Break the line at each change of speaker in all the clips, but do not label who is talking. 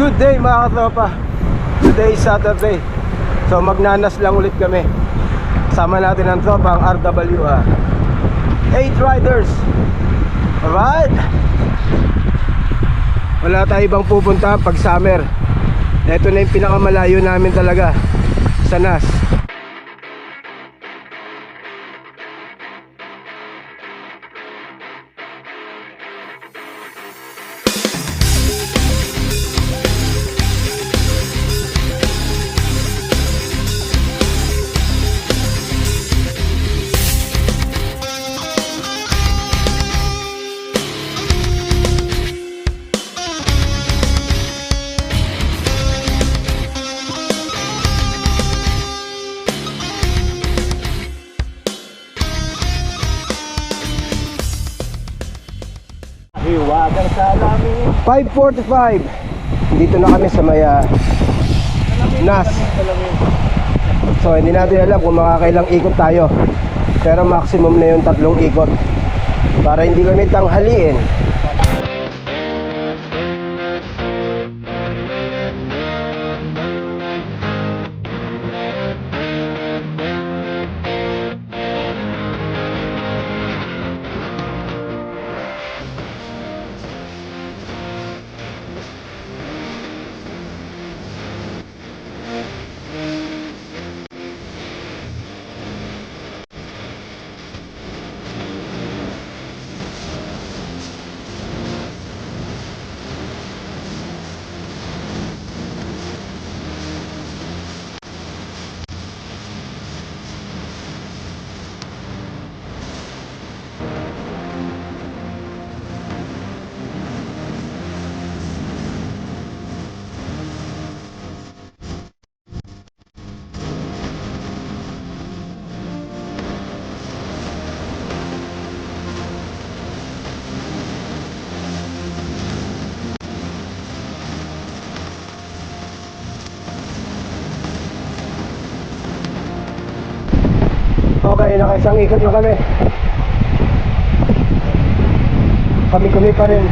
Good day mga katropa. Today is Saturday. So magnanas lang ulit kami. Kasama natin ang tropa, ang RWA 8 riders. Alright. Wala tayo ibang pupunta pag summer. Ito na yung pinakamalayo namin talaga sa NAS.
Iwagan sa lamin.
5:45. Dito na kami sa may NAS. So hindi natin alam kung makakailang ikot tayo. Pero maximum na yung 3 ikot para hindi kami tanghaliin. Okay, nakaisang ikot na kami. Kami pa rin.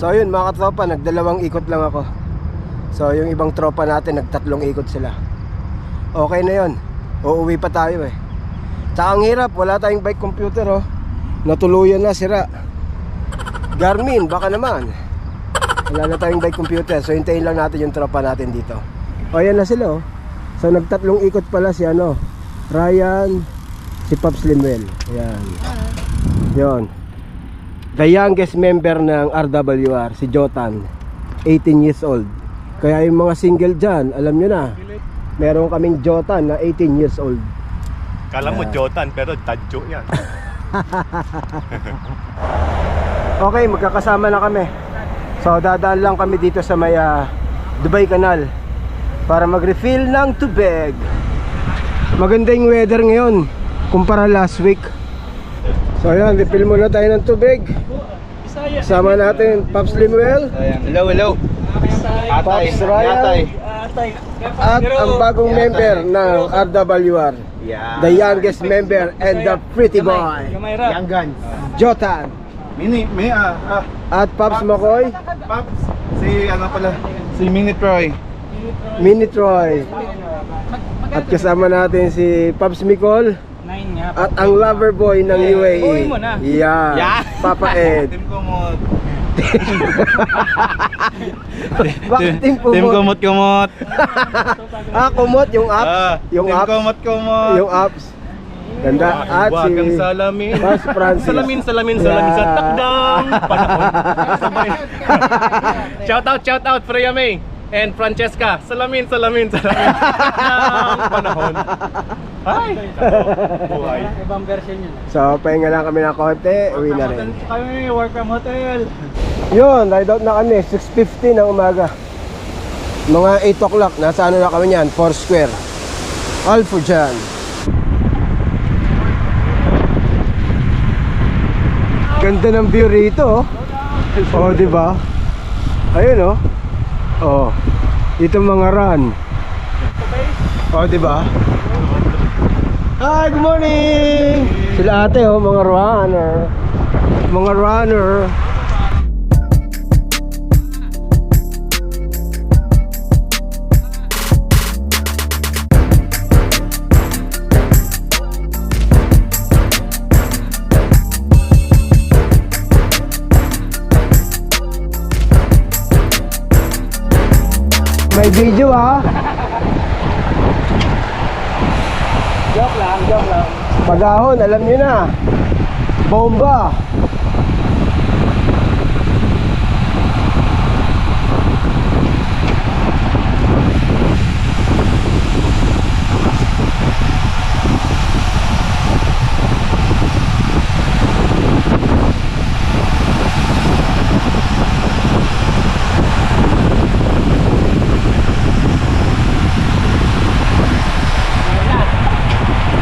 So yun mga katropa, nagdalawang ikot lang ako. So yung ibang tropa natin nagtatlong ikot sila. Okay na yun, uuwi pa tayo eh. Tsaka ang hirap, wala tayong bike computer oh. Natuluyan na, sira. Garmin, baka naman. Wala na tayong bike computer. So hintayin lang natin yung tropa natin dito. O yan na sila oh. So nagtatlong ikot pala si ano, Ryan, si Pops Limuel. Ayan. Yun. The youngest member ng RWR, si Jotan, 18 years old. Kaya yung mga single dyan, alam nyo na, meron kaming Jotan na 18 years old.
Kala mo Jotan pero Tadjo yan.
Okay, magkakasama na kami. So dadaan lang kami dito sa may Dubai Canal para mag-refill ng tubig. Maganda yung weather ngayon kumpara last week. So ayan, refill muna tayo ng tubig. Sama natin Pops Limuel.
Hello.
Pops Ryan. At ang bagong member ng RWR, the youngest member and the pretty boy,
Young Guns.
Jotan. At Pops Makoy,
Pops. Si ano pala? Si Mini Troy.
Mini Troy. At kasama natin si Pops Micol. At ang lover boy ng UAE. Yeah. Papa Ed.
Team Kumot.
Bakit Team Kumot?
Kumot.
Kumot yung apps. Yung
Team
apps.
Kumot.
Yung apps. Ganda. At si
Wagang salamin.
Pops Francis.
Salamin sa takdang panahon. Shout out Freya May and Francesca. Salamin sa takdang panahon. Ay, buhay.
Ibang version yun.
So, pahinga lang kami ng konti. Uwi na rin.
Kami, work from hotel.
Yun, ride out na kami. 6:50 ng umaga. Mga 8 o'clock. Nasa ano na kami yan? Foursquare. Alpha dyan. Ganda ng view rito. Oh, diba? Ayun oh. Oh. Dito mga run. Oh, diba? Hi, good morning! Sila ate oh, mga runner. Mga runner. May video ha.
Joke lang.
Pagahon, alam niyo na. Bomba.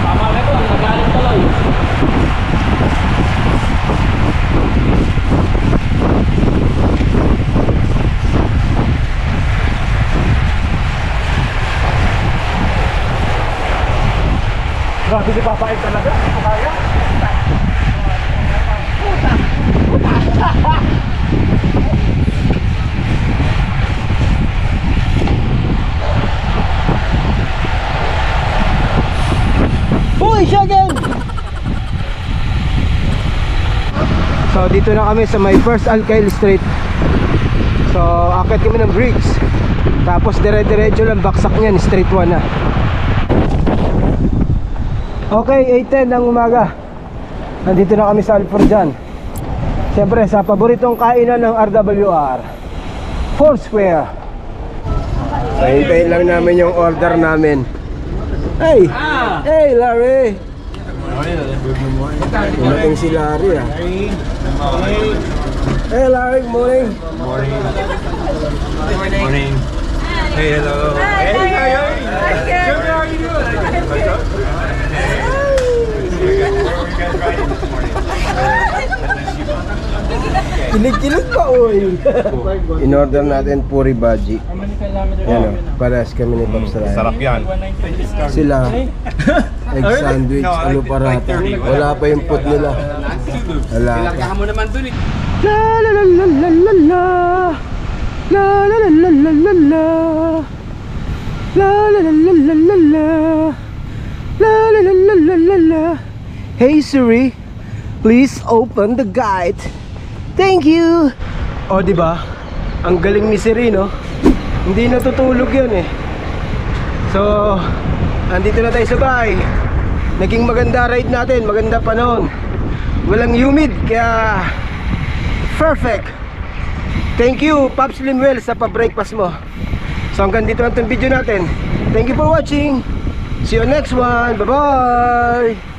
Tama na ito, nagaling tuloy.
Grabe si Papa Ed talaga. Ito kaya.
Boy, siya again! So dito na kami sa my first Alkyl Street. So akit kami ng bricks. Tapos dire-diretso lang, baksak niyan, straight 1 na. Okay, 8:10 ng umaga. Nandito na kami sa Alforjan. Siyempre sa paboritong kainan ng RWR, Foursquare. So hintayin lang namin yung order namin. Hey! Hey Larry! Dumating si Larry ah. Hey Larry, good morning.
Morning. Hey, hello.
Hi, how are you doing?
Kilig-kilig pa oy. In order natin puri baji. Yan o, pares kami ni Pops Ryan.
Sarap yan.
Sila egg sandwich, ano parata. Wala pa yung food nila. Wala pa. La la la la la la la. La la la la la la la. La la la la la la la. La la la la la la la. Hey Siri, please open the guide. Thank you. O di ba? Ang galing ni Siri, no? Hindi natutulog 'yan eh. So, andito na tayo sa bahay. Naging maganda ride natin, maganda panahon. Walang humid, kaya perfect. Thank you, Pops Limwell, sa pa-breakfast mo. So hanggang dito lang itong video natin. Thank you for watching. See you next one. Bye-bye.